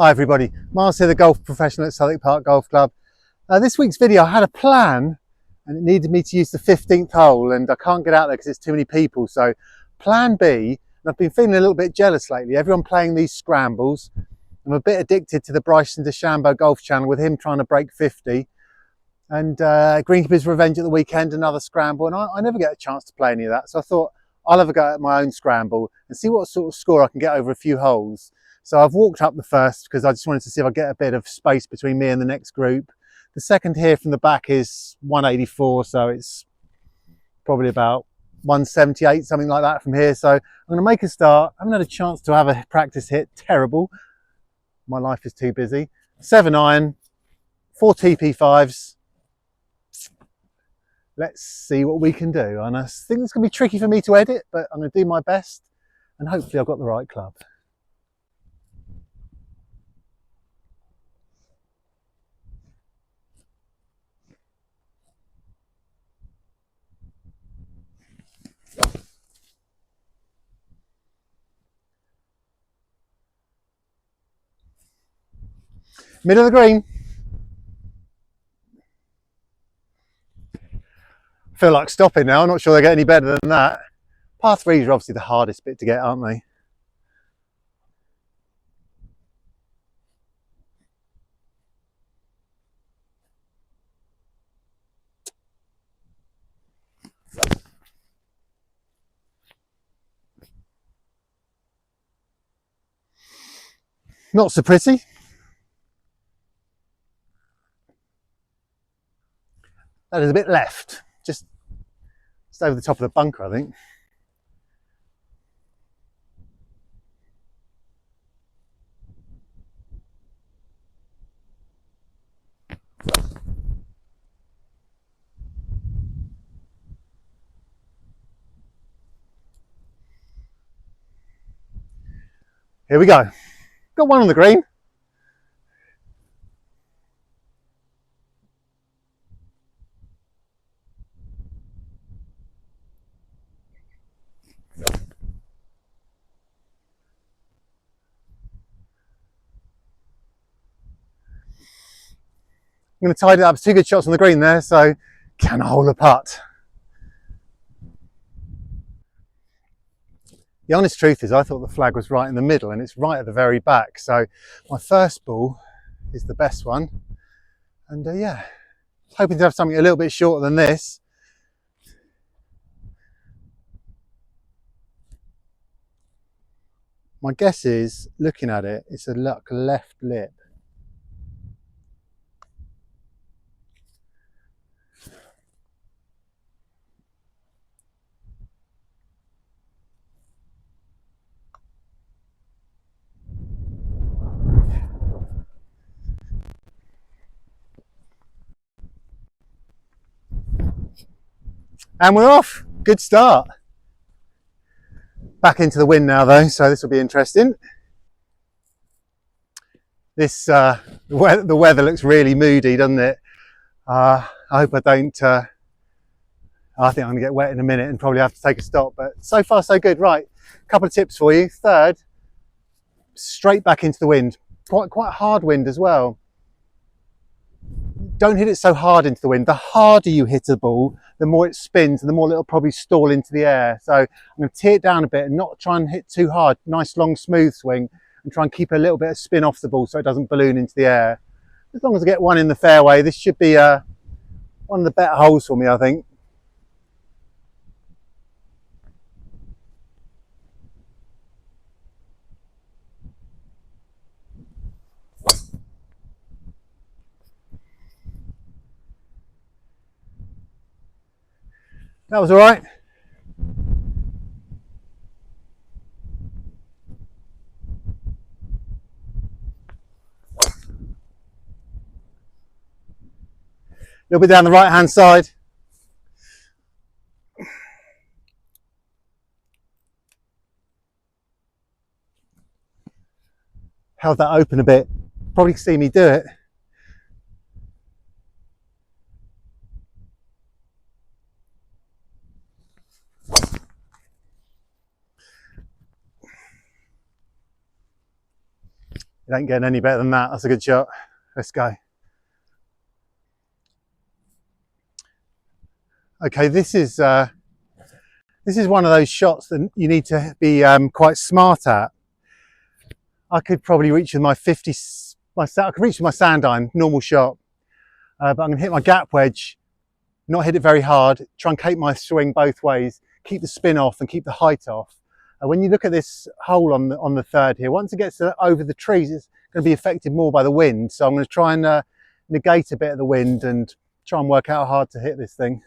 Hi everybody, Miles here, the golf professional at Southwick Park Golf Club. This week's video, I had a plan and it needed me to use the 15th hole and I can't get out there because it's too many people. So plan B, and I've been feeling a little bit jealous lately, everyone playing these scrambles. I'm a bit addicted to the Bryson DeChambeau golf channel with him trying to break 50. And Greenkeeper's Revenge at the weekend, another scramble, and I never get a chance to play any of that. So I thought I'll have a go at my own scramble and see what sort of score I can get over a few holes. So I've walked up the first because I just wanted to see if I get a bit of space between me and the next group. The second here from the back is 184, so it's probably about 178, something like that from here. So I'm going to make a start. I haven't had a chance to have a practice hit. Terrible. My life is too busy. 7 iron, 4 TP5s. Let's see what we can do. And I think it's going to be tricky for me to edit, but I'm going to do my best and hopefully I've got the right club. Middle of the green. I feel like stopping now. I'm not sure they get any better than that. Par 3s are obviously the hardest bit to get, aren't they? Not so pretty. That is a bit left. Just over the top of the bunker, I think. Here we go. Got one on the green. I'm going to tidy it up. 2 good shots on the green there, so can I hole a putt? The honest truth is I thought the flag was right in the middle and it's right at the very back. So my first ball is the best one. And yeah, hoping to have something a little bit shorter than this. My guess is, looking at it, it's a left lip. And we're off. Good start. Back into the wind now though, so this will be interesting. This the weather looks really moody, doesn't it? I hope I don't. I think I'm gonna get wet in a minute and probably have to take a stop. But so far so good. Right, a couple of tips for you. Third, straight back into the wind. Quite hard wind as well. Don't hit it so hard into the wind. The harder you hit a ball, the more it spins and the more it'll probably stall into the air. So I'm going to tee it down a bit and not try and hit too hard. Nice long smooth swing and try and keep a little bit of spin off the ball so it doesn't balloon into the air. As long as I get one in the fairway, this should be one of the better holes for me, I think. That was all right. A little bit down the right hand side. Held that open a bit. Probably see me do it. It ain't getting any better than that. That's a good shot. Let's go. Okay, this is one of those shots that you need to be quite smart at. I could probably reach with my 50, I could reach with my sand iron, normal shot, but I'm going to hit my gap wedge, not hit it very hard, truncate my swing both ways, keep the spin off and keep the height off. When you look at this hole on the third here, once it gets over the trees, it's going to be affected more by the wind. So I'm going to try and negate a bit of the wind and try and work out how hard to hit this thing.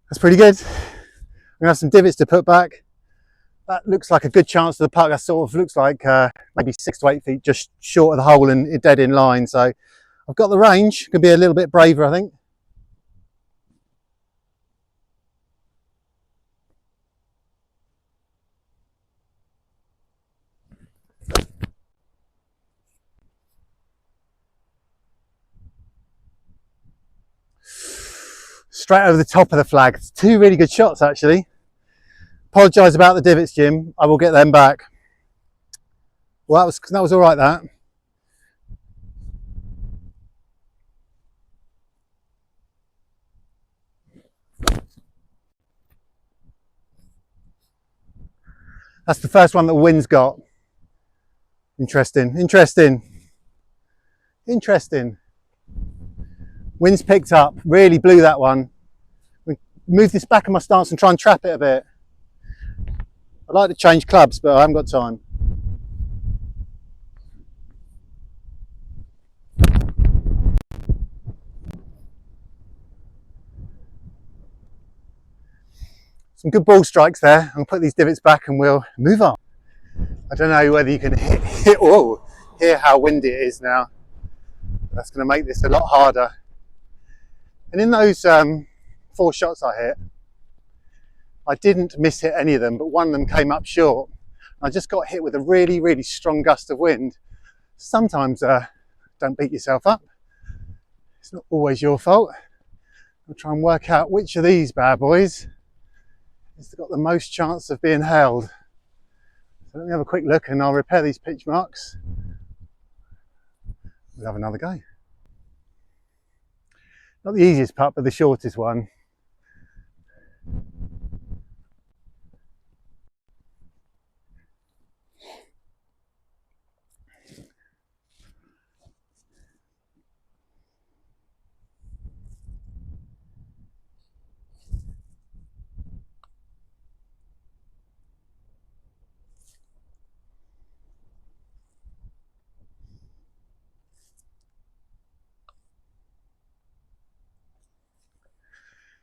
That's pretty good. I'm going to have some divots to put back. That looks like a good chance of the putt. That sort of looks like maybe 6 to 8 feet just short of the hole and dead in line. So I've got the range. Could be a little bit braver, I think. Straight over the top of the flag. It's 2 really good shots, actually. Apologise about the divots, Jim. I will get them back. Well, that was all right, that. That's the first one that the wind's got. Interesting, interesting, interesting. Wind's picked up, really blew that one. Move this back in my stance and try and trap it a bit. I'd like to change clubs, but I haven't got time. Some good ball strikes there. I'll put these divots back and we'll move on. I don't know whether you can hear how windy it is now. That's going to make this a lot harder. And in those 4 shots I hit, I didn't miss hit any of them, but one of them came up short. I just got hit with a really, really strong gust of wind. Sometimes don't beat yourself up. It's not always your fault. I'll try and work out which of these bad boys has got the most chance of being held. So let me have a quick look and I'll repair these pitch marks. We'll have another go. Not the easiest putt, but the shortest one.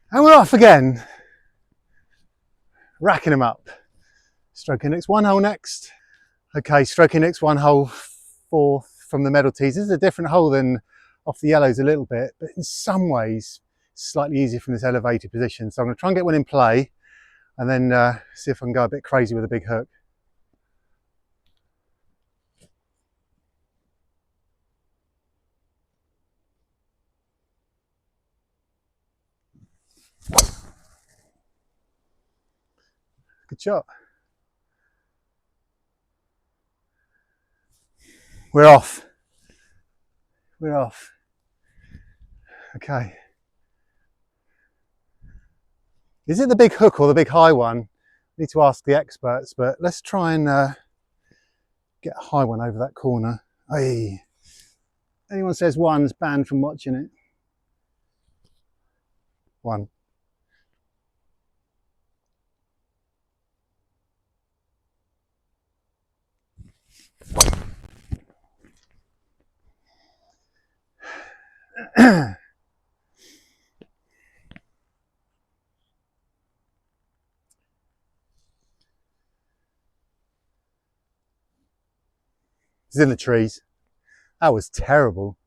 And we're off again. Racking them up. Stroking next one hole next. Okay, stroking next one hole 4 from the medal tees. This is a different hole than off the yellows a little bit, but in some ways slightly easier from this elevated position. So I'm going to try and get one in play and then see if I can go a bit crazy with a big hook. Good shot. We're off. We're off. Okay. Is it the big hook or the big high one? I need to ask the experts, but let's try and get a high one over that corner. Hey. Anyone says one's banned from watching it? 1. It's in the trees. That was terrible.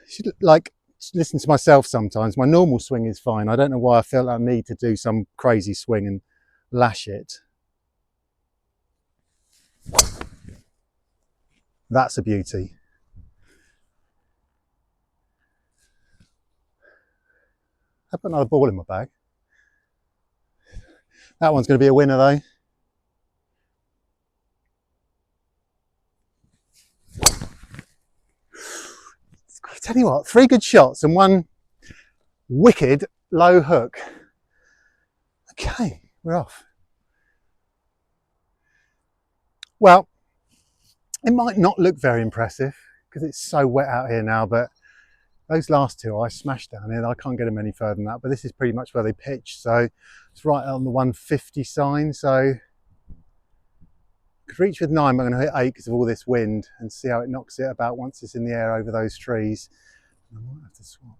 Should like listen to myself sometimes. My normal swing is fine. I don't know why I felt I need to do some crazy swing and lash it. That's a beauty. I've got another ball in my bag. That one's going to be a winner though. I tell you what, 3 good shots and 1 wicked low hook. Okay, we're off. Well, it might not look very impressive because it's so wet out here now, but those last 2 I smashed down here. I can't get them any further than that, but this is pretty much where they pitch. So it's right on the 150 sign. So I could reach with 9, but I'm going to hit 8 because of all this wind and see how it knocks it about once it's in the air over those trees. I might have to swap.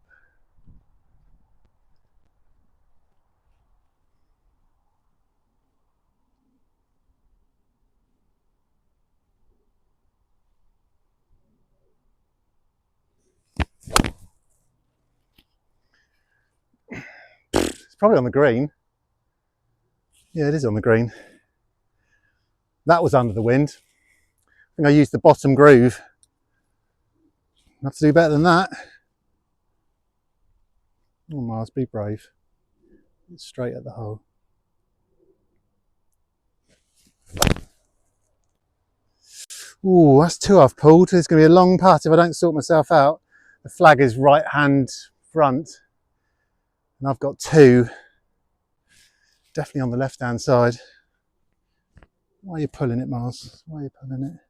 It's probably on the green. Yeah, it is on the green. That was under the wind. I think I used the bottom groove. I have to do better than that. Oh, Miles, be brave. It's straight at the hole. Ooh, that's 2 I've pulled. It's going to be a long putt if I don't sort myself out. The flag is right hand front, and I've got 2 definitely on the left hand side. Why are you pulling it, Miles? Why are you pulling it?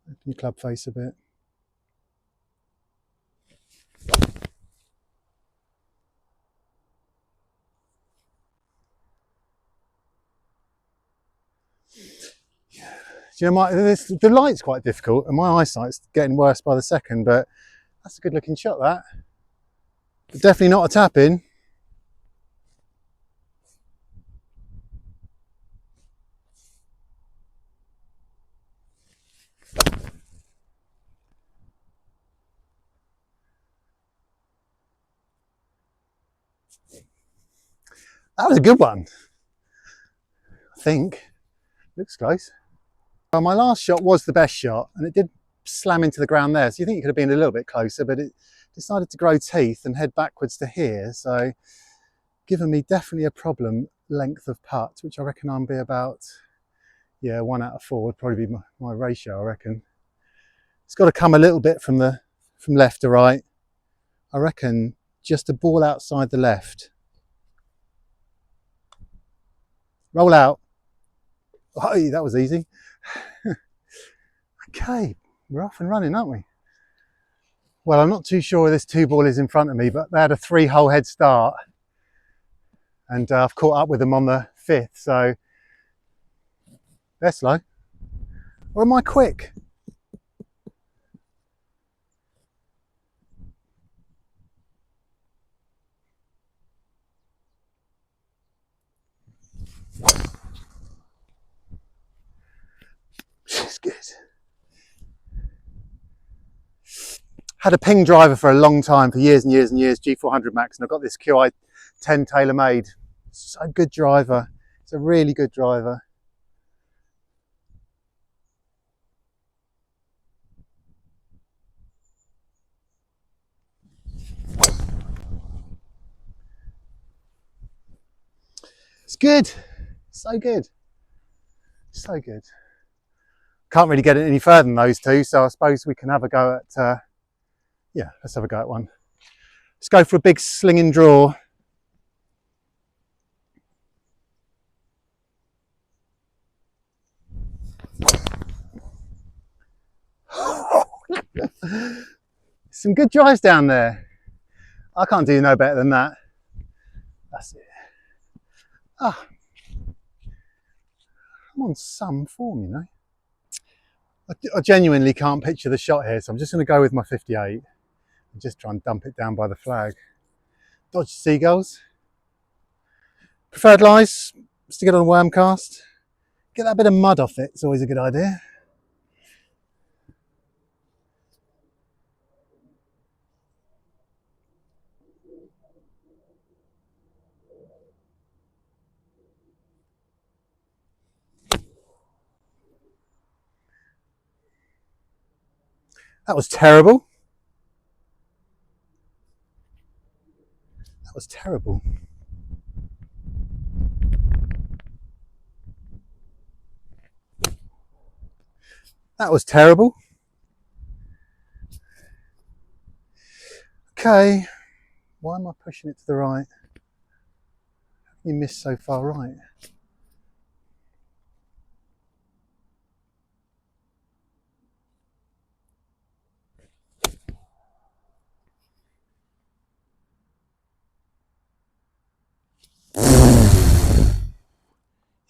Open your club face a bit. Do you know, the light's quite difficult and my eyesight's getting worse by the second, but that's a good looking shot, that. But definitely not a tap in. That was a good one, I think. Looks close. Well, my last shot was the best shot and it did slam into the ground there, so you think it could have been a little bit closer, but it decided to grow teeth and head backwards to here, so giving me definitely a problem length of putt, which I reckon I'll be about, yeah, 1 out of 4 would probably be my ratio, I reckon. It's got to come a little bit from left to right. I reckon just a ball outside the left. Roll out. Oh, that was easy. Okay, we're off and running, aren't we? Well, I'm not too sure this 2 ball is in front of me, but they had a 3-hole head start. And I've caught up with them on the 5th, so they're slow. Or am I quick? It's good. Had a ping driver for a long time, for years and years and years, G400 Max, and I've got this QI 10 tailor-made. So good driver. It's a really good driver. It's good. So good. So good. Can't really get it any further than those 2, so I suppose we can have a go at, yeah, let's have a go at one. Let's go for a big slinging draw. Some good drives down there. I can't do no better than that. That's it. Ah, I'm on some form, you know. I genuinely can't picture the shot here, so I'm just going to go with my 58 and just try and dump it down by the flag. Dodge seagulls. Preferred lies, stick it on a worm cast. Get that bit of mud off it, it's always a good idea. That was terrible. That was terrible. That was terrible. Okay, why am I pushing it to the right? You missed so far right. I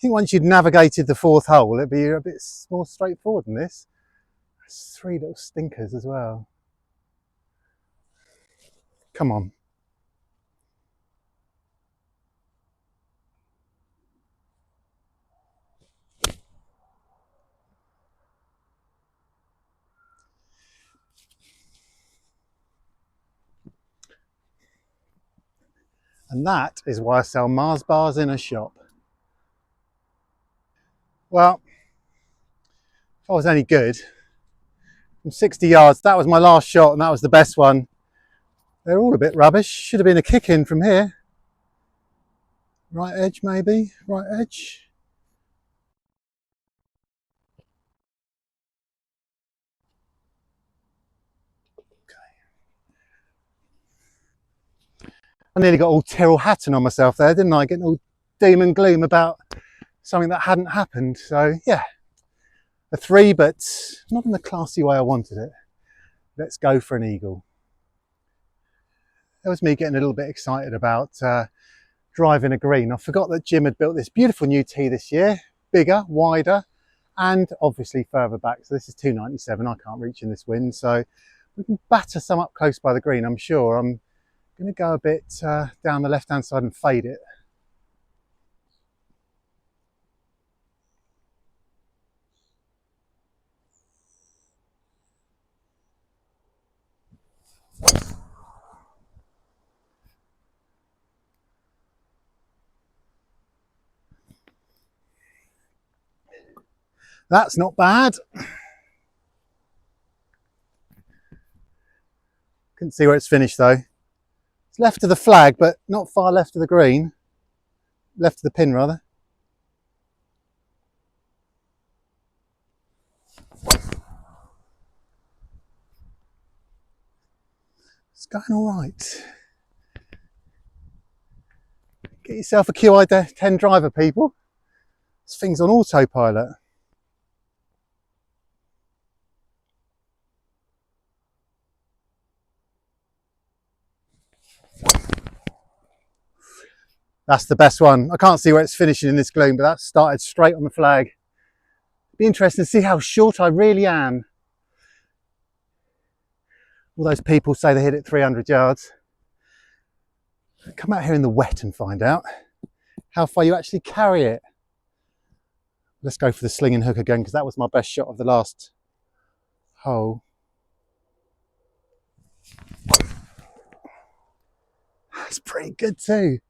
think once you'd navigated the fourth hole, it'd be a bit more straightforward than this. There's 3 little stinkers as well. Come on. And that is why I sell Mars bars in a shop. Well, if I was any good, from 60 yards, that was my last shot and that was the best one. They're all a bit rubbish. Should have been a kick in from here. Right edge maybe, right edge. I nearly got all Tyrrell Hatton on myself there, didn't I? Getting all doom and gloom about something that hadn't happened. So yeah, a 3, but not in the classy way I wanted it. Let's go for an eagle. That was me getting a little bit excited about driving a green. I forgot that Jim had built this beautiful new tee this year, bigger, wider, and obviously further back. So this is 297, I can't reach in this wind. So we can batter some up close by the green, I'm sure. I'm going to go a bit down the left-hand side and fade it. That's not bad. Couldn't see where it's finished though. It's left of the flag, but not far left of the green. Left of the pin rather. It's going all right. Get yourself a QI10 driver, people. This thing's on autopilot. That's the best one. I can't see where it's finishing in this gloom, but that started straight on the flag. Be interesting to see how short I really am. All those people say they hit it 300 yards. Come out here in the wet and find out how far you actually carry it. Let's go for the slinging hook again, because that was my best shot of the last hole. That's pretty good too.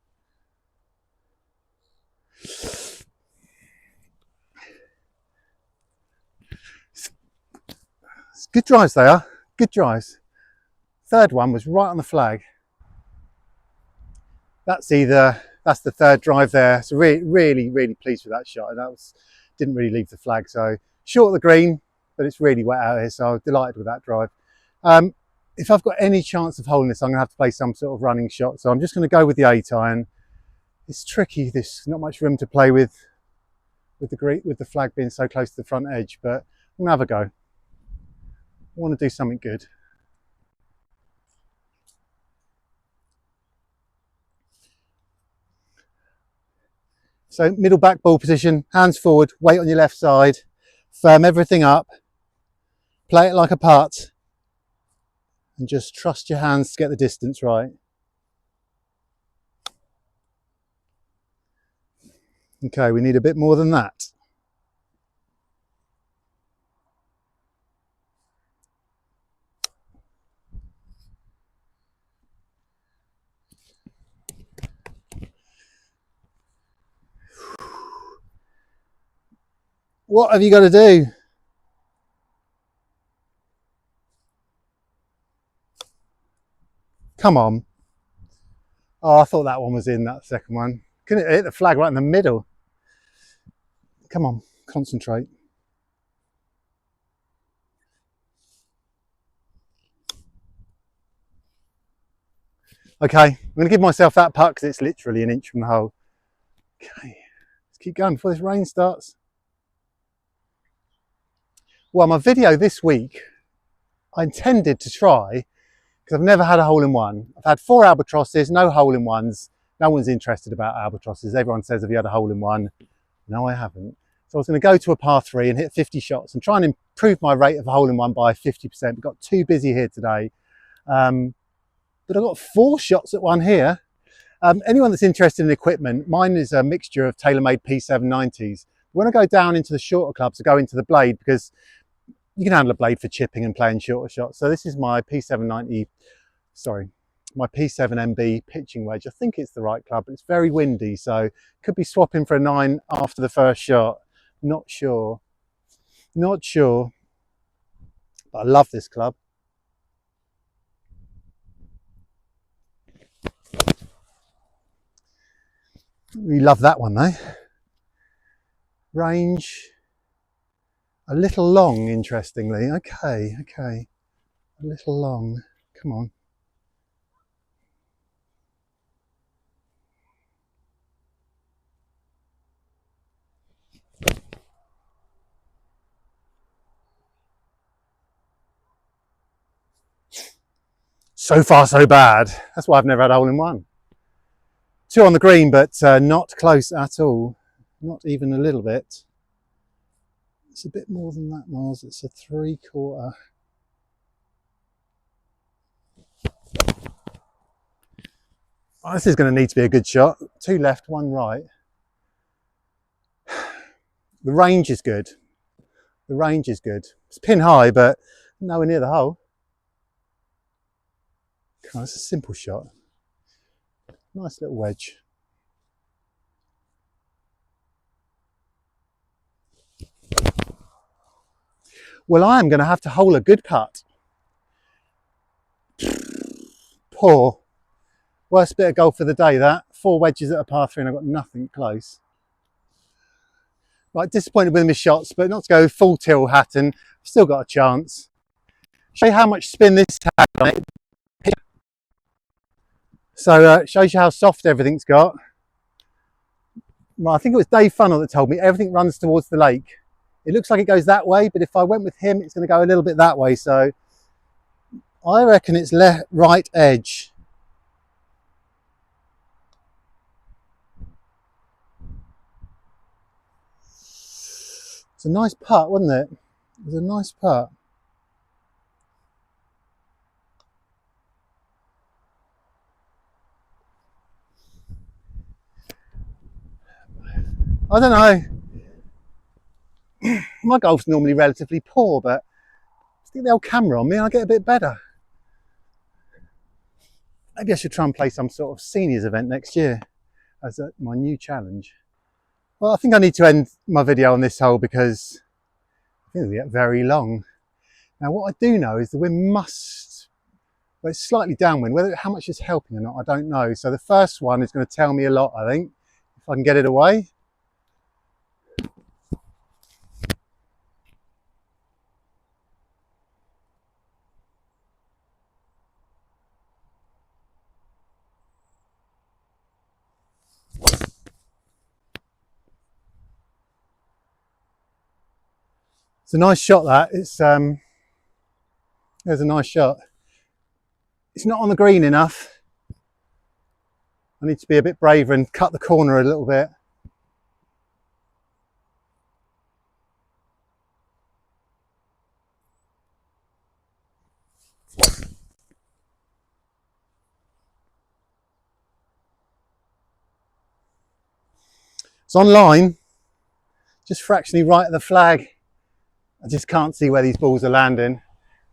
Good drives they are, good drives. Third one was right on the flag. That's the third drive there. So really pleased with that shot. And that didn't really leave the flag. So short of the green, but it's really wet out here. So I was delighted with that drive. If I've got any chance of holding this, I'm gonna have to play some sort of running shot. So I'm just gonna go with the 8 iron. It's tricky, there's not much room to play with the flag being so close to the front edge, but I'm gonna have a go. I want to do something good. So middle back ball position, hands forward, weight on your left side, firm everything up, play it like a putt, and just trust your hands to get the distance right. Okay, we need a bit more than that. What have you got to do? Come on. Oh, I thought that one was in, that second one. Couldn't it hit the flag right in the middle? Come on, concentrate. Okay, I'm going to give myself that putt because it's literally an inch from the hole. Okay, let's keep going before this rain starts. Well, my video this week, I intended to try, because I've never had a hole-in-one. I've had 4 albatrosses, no hole-in-ones. No one's interested about albatrosses. Everyone says, have you had a hole-in-one? No, I haven't. So I was going to go to a par 3 and hit 50 shots and try and improve my rate of a hole-in-one by 50%. But got too busy here today. But I've got 4 shots at one here. Anyone that's interested in equipment, mine is a mixture of TaylorMade P790s. When I go down into the shorter clubs, I go into the blade because you can handle a blade for chipping and playing shorter shots. So this is my P790, sorry, my P7MB pitching wedge. I think it's the right club, but it's very windy, so could be swapping for a 9 after the first shot. Not sure. Not sure. But I love this club. We love that one though. Range a little long, interestingly. Okay. A little long. Come on. So far, so bad. That's why I've never had a hole-in-one. 2 on the green, but not close at all. Not even a little bit. It's a bit more than that, Mars. It's a 3/4. Oh, this is going to need to be a good shot. 2 left, 1 right. The range is good. The range is good. It's pin high, but nowhere near the hole. Oh, it's a simple shot. Nice little wedge. Well, I am going to have to hole a good putt. Poor. Worst bit of golf of the day, that. 4 wedges at a par 3 and I've got nothing close. Right, disappointed with my shots, but not to go full tilt Hatton. Still got a chance. Show you how much spin this had on it. So shows you how soft everything's got. Right, I think it was Dave Funnell that told me everything runs towards the lake. It looks like it goes that way, but if I went with him, it's going to go a little bit that way. So I reckon it's left, right edge. It's a nice putt, wasn't it? It was a nice putt. I don't know. My golf's normally relatively poor, but stick the old camera on me and I get a bit better. Maybe I should try and play some sort of seniors event next year as my new challenge. Well, I think I need to end my video on this hole because I think it'll get very long. Now, what I do know is the wind must, well, it's slightly downwind. Whether how much it's helping or not, I don't know. So the first one is going to tell me a lot, I think, if I can get it away. It's a nice shot, that. It's there's a nice shot. It's not on the green enough. I need to be a bit braver and cut the corner a little bit. It's online, just fractionally right at the flag. I just can't see where these balls are landing.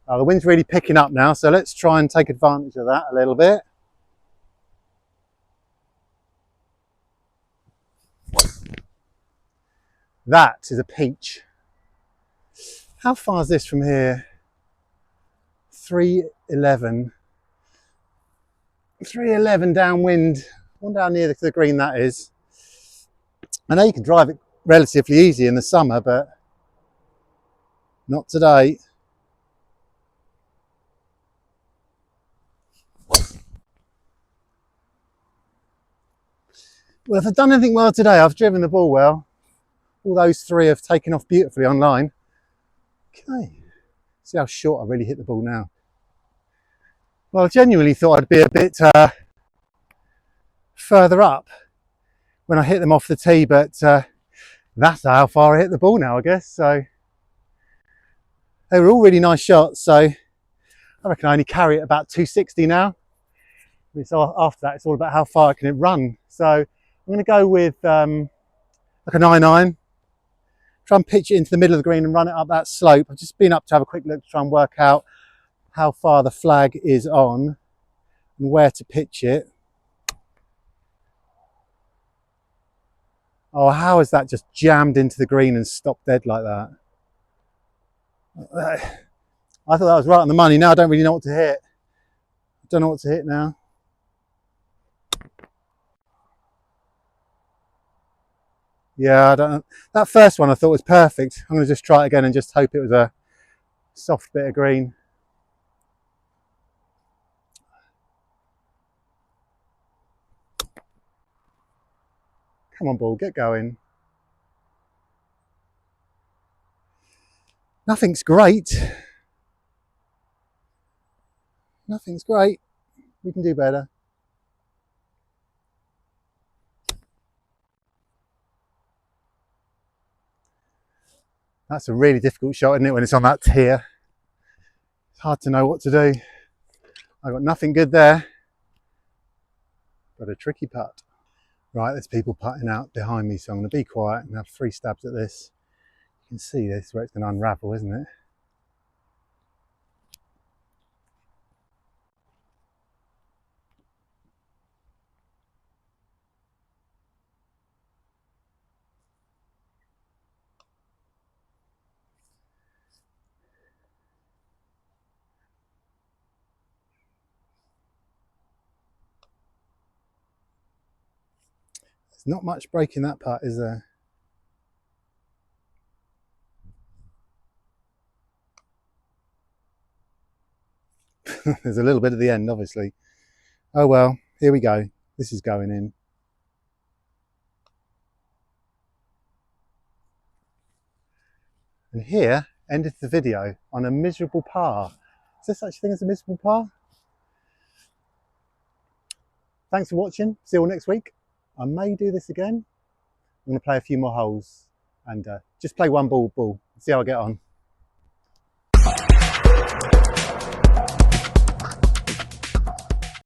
The wind's really picking up now, so let's try and take advantage of that a little bit. That is a peach. How far is this from here? 311. 311 downwind. I wonder how near the green that is. I know you can drive it relatively easy in the summer, but not today. Well, if I've done anything well today, I've driven the ball well. All those three have taken off beautifully online. Okay, see how short I really hit the ball now. Well, I genuinely thought I'd be a bit further up when I hit them off the tee, but that's how far I hit the ball now, I guess. So they were all really nice shots. So I reckon I only carry it about 260 now. So after that, it's all about how far can it run. So I'm going to go with like a 9-iron. Try and pitch it into the middle of the green and run it up that slope. I've just been up to have a quick look to try and work out how far the flag is on and where to pitch it. Oh, how is that just jammed into the green and stopped dead like that? I thought that was right on the money. Now I don't really know what to hit. I don't know what to hit now. Yeah, I don't know. That first one I thought was perfect. I'm going to just try it again and just hope it was a soft bit of green. Come on, ball, get going. Nothing's great. Nothing's great. We can do better. That's a really difficult shot, isn't it, when it's on that tier? It's hard to know what to do. I got nothing good there. Got a tricky putt. Right, there's people putting out behind me, so I'm going to be quiet and have 3 stabs at this. You can see this, where it's going to unravel, isn't it? There's not much breaking that putt, is there? There's a little bit at the end, obviously. Oh well, here we go. This is going in. And here ended the video on a miserable par. Is there such a thing as a miserable par? Thanks for watching. See you all next week. I may do this again. I'm going to play a few more holes and just play one ball, see how I get on.